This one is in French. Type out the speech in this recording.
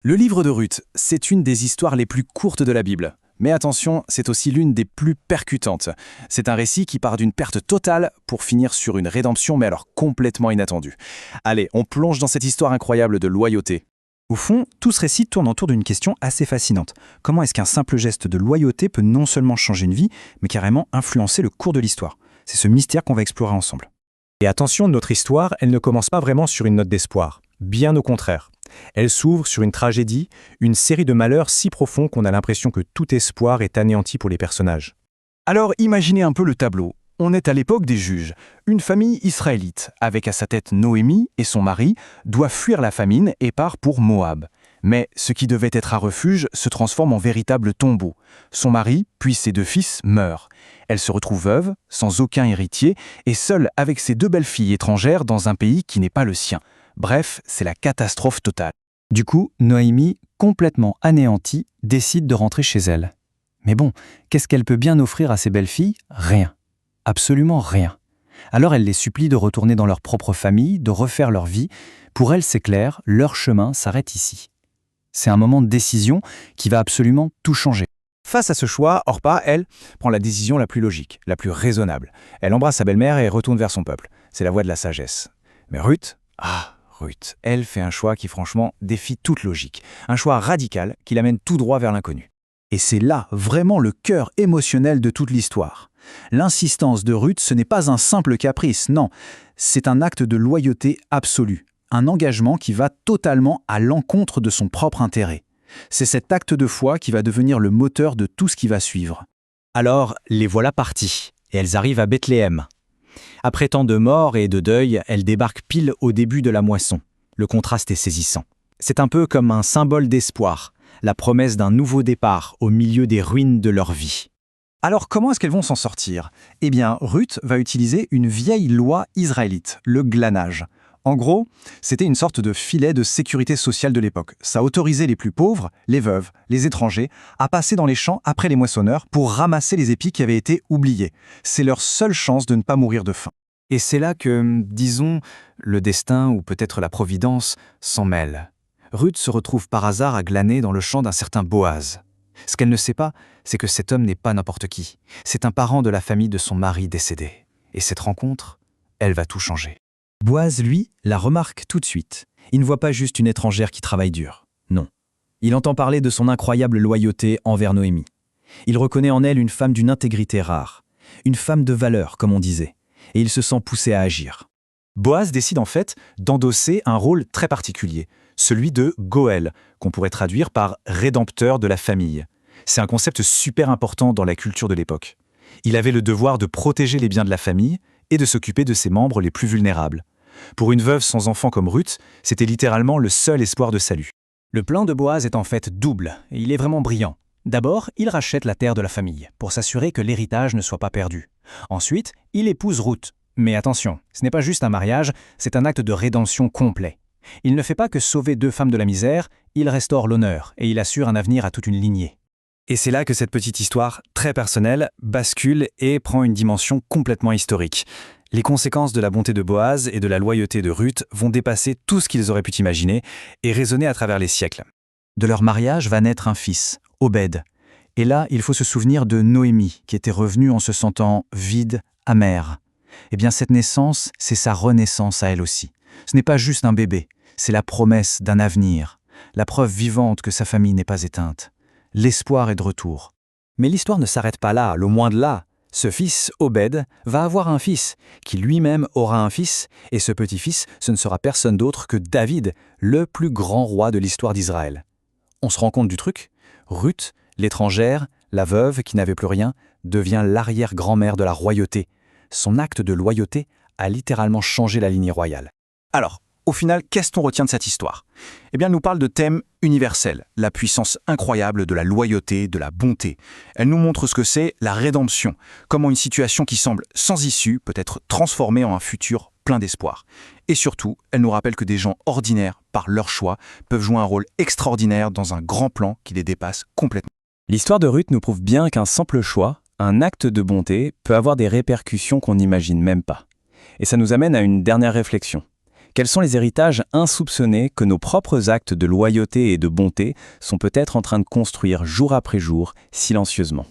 Le livre de Ruth, c'est une des histoires les plus courtes de la Bible. Mais attention, c'est aussi l'une des plus percutantes. C'est un récit qui part d'une perte totale pour finir sur une rédemption, mais alors complètement inattendue. Allez, on plonge dans cette histoire incroyable de loyauté. Au fond, tout ce récit tourne autour d'une question assez fascinante. Comment est-ce qu'un simple geste de loyauté peut non seulement changer une vie, mais carrément influencer le cours de l'histoire? C'est ce mystère qu'on va explorer ensemble. Et attention, notre histoire, elle ne commence pas vraiment sur une note d'espoir. Bien au contraire. Elle s'ouvre sur une tragédie, une série de malheurs si profonds qu'on a l'impression que tout espoir est anéanti pour les personnages. Alors imaginez un peu le tableau. On est à l'époque des juges. Une famille israélite, avec à sa tête Noémie et son mari, doit fuir la famine et part pour Moab. Mais ce qui devait être un refuge se transforme en véritable tombeau. Son mari, puis ses 2 fils, meurent. Elle se retrouve veuve, sans aucun héritier, et seule avec ses 2 belles-filles étrangères dans un pays qui n'est pas le sien. Bref, c'est la catastrophe totale. Du coup, Noémie, complètement anéantie, décide de rentrer chez elle. Mais bon, qu'est-ce qu'elle peut bien offrir à ses belles-filles? Rien. Absolument rien. Alors elle les supplie de retourner dans leur propre famille, de refaire leur vie. Pour elle, c'est clair, leur chemin s'arrête ici. C'est un moment de décision qui va absolument tout changer. Face à ce choix, Orpa, elle, prend la décision la plus logique, la plus raisonnable. Elle embrasse sa belle-mère et retourne vers son peuple. C'est la voie de la sagesse. Mais Ruth, Ruth, elle fait un choix qui franchement défie toute logique. Un choix radical qui l'amène tout droit vers l'inconnu. Et c'est là vraiment le cœur émotionnel de toute l'histoire. L'insistance de Ruth, ce n'est pas un simple caprice, non. C'est un acte de loyauté absolue. Un engagement qui va totalement à l'encontre de son propre intérêt. C'est cet acte de foi qui va devenir le moteur de tout ce qui va suivre. Alors, les voilà partis, et elles arrivent à Bethléem. Après tant de morts et de deuil, elles débarquent pile au début de la moisson. Le contraste est saisissant. C'est un peu comme un symbole d'espoir, la promesse d'un nouveau départ au milieu des ruines de leur vie. Alors comment est-ce qu'elles vont s'en sortir? Eh bien, Ruth va utiliser une vieille loi israélite, le glanage. En gros, c'était une sorte de filet de sécurité sociale de l'époque. Ça autorisait les plus pauvres, les veuves, les étrangers, à passer dans les champs après les moissonneurs pour ramasser les épis qui avaient été oubliés. C'est leur seule chance de ne pas mourir de faim. Et c'est là que, disons, le destin ou peut-être la providence s'en mêle. Ruth se retrouve par hasard à glaner dans le champ d'un certain Boaz. Ce qu'elle ne sait pas, c'est que cet homme n'est pas n'importe qui. C'est un parent de la famille de son mari décédé. Et cette rencontre, elle va tout changer. Boaz, lui, la remarque tout de suite. Il ne voit pas juste une étrangère qui travaille dur. Non. Il entend parler de son incroyable loyauté envers Noémie. Il reconnaît en elle une femme d'une intégrité rare. Une femme de valeur, comme on disait. Et il se sent poussé à agir. Boaz décide en fait d'endosser un rôle très particulier, celui de Goël, qu'on pourrait traduire par « rédempteur de la famille ». C'est un concept super important dans la culture de l'époque. Il avait le devoir de protéger les biens de la famille et de s'occuper de ses membres les plus vulnérables. Pour une veuve sans enfant comme Ruth, c'était littéralement le seul espoir de salut. Le plan de Boaz est en fait double, et il est vraiment brillant. D'abord, il rachète la terre de la famille, pour s'assurer que l'héritage ne soit pas perdu. Ensuite, il épouse Ruth. Mais attention, ce n'est pas juste un mariage, c'est un acte de rédemption complet. Il ne fait pas que sauver 2 femmes de la misère, il restaure l'honneur, et il assure un avenir à toute une lignée. Et c'est là que cette petite histoire, très personnelle, bascule et prend une dimension complètement historique. Les conséquences de la bonté de Boaz et de la loyauté de Ruth vont dépasser tout ce qu'ils auraient pu imaginer et résonner à travers les siècles. De leur mariage va naître un fils, Obed. Et là, il faut se souvenir de Noémie, qui était revenue en se sentant vide, amère. Eh bien, cette naissance, c'est sa renaissance à elle aussi. Ce n'est pas juste un bébé, c'est la promesse d'un avenir, la preuve vivante que sa famille n'est pas éteinte. L'espoir est de retour. Mais l'histoire ne s'arrête pas là, loin de là. Ce fils, Obed, va avoir un fils, qui lui-même aura un fils, et ce petit-fils, ce ne sera personne d'autre que David, le plus grand roi de l'histoire d'Israël. On se rend compte du truc? Ruth, l'étrangère, la veuve qui n'avait plus rien, devient l'arrière-grand-mère de la royauté. Son acte de loyauté a littéralement changé la lignée royale. Alors, au final, qu'est-ce qu'on retient de cette histoire? Eh bien, elle nous parle de thèmes universels, la puissance incroyable de la loyauté, de la bonté. Elle nous montre ce que c'est la rédemption, comment une situation qui semble sans issue peut être transformée en un futur plein d'espoir. Et surtout, elle nous rappelle que des gens ordinaires, par leur choix, peuvent jouer un rôle extraordinaire dans un grand plan qui les dépasse complètement. L'histoire de Ruth nous prouve bien qu'un simple choix, un acte de bonté, peut avoir des répercussions qu'on n'imagine même pas. Et ça nous amène à une dernière réflexion. Quels sont les héritages insoupçonnés que nos propres actes de loyauté et de bonté sont peut-être en train de construire jour après jour, silencieusement ?